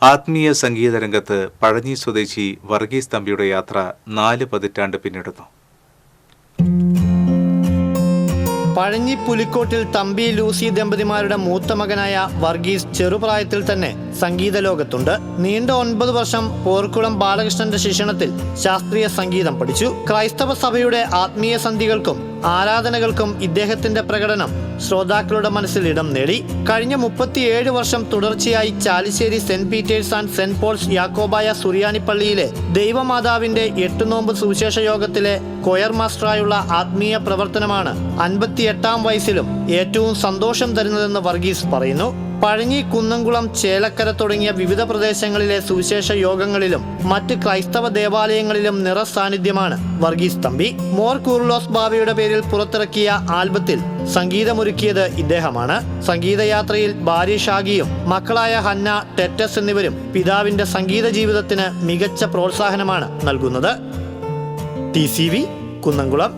ആത്മീയ സംഗീത രംഗത്ത് പഴഞ്ഞി സ്വദേശി വർഗീസ് തമ്പിയുടെ യാത്ര 4 പതിറ്റാണ്ട് പിന്നിടുന്നു. പഴഞ്ഞി പുലിക്കോട്ടിൽ തമ്പി ലൂസി ദമ്പതിമാരുടെ മൂത്ത മകനായ വർഗീസ് ചെറുപ്രായത്തിൽ തന്നെ സംഗീത ലോകത്തുണ്ട്. നീണ്ട 9 വർഷം പോർക്കുളം ബാലകൃഷ്ണന്റെ ശിക്ഷണത്തിൽ ശാസ്ത്രീയ സംഗീതം പഠിച്ചു. ക്രൈസ്തവ സഭയുടെ ആത്മീയ സന്ധികൾക്കും ആരാധനകൾക്കും ഇദ്ദേഹത്തിന്റെ പ്രകടനം ശ്രോതാക്കളുടെ മനസ്സിൽ ഇടം നേടി. കഴിഞ്ഞ 37 വർഷം തുടർച്ചയായി Chalissery saint Peter's and saint Paul's യാക്കോബായ സുറിയാനി പള്ളിയിലെ ദൈവമാതാവിന്റെ 8 നോമ്പ് സുവിശേഷ യോഗത്തിലെ കൊയർ മാസ്റ്ററായുള്ള ആത്മീയ പ്രവർത്തനമാണ് 58-ാം വയസ്സിലും ഏറ്റവും സന്തോഷം തരുന്നതെന്ന് വർഗീസ് പറയുന്നു. പഴഞ്ഞി, കുന്നംകുളം, ചേലക്കര തുടങ്ങിയ വിവിധ പ്രദേശങ്ങളിലെ സുവിശേഷ യോഗങ്ങളിലും മറ്റ് ക്രൈസ്തവ ദേവാലയങ്ങളിലും നിറസാന്നിധ്യമാണ് വർഗീസ് തമ്പി. മോർ കൂർലോസ് ബാവയുടെ പേരിൽ പുറത്തിറക്കിയ ആൽബത്തിൽ സംഗീതമൊരുക്കിയത് ഇദ്ദേഹമാണ്. സംഗീതയാത്രയിൽ ഭാര്യ ഷാഗിയും മക്കളായ ഹന്ന, ടെറ്റസ് എന്നിവരും പിതാവിന്റെ സംഗീത ജീവിതത്തിന് മികച്ച പ്രോത്സാഹനമാണ് നൽകുന്നത്. TCV കുന്നംകുളം.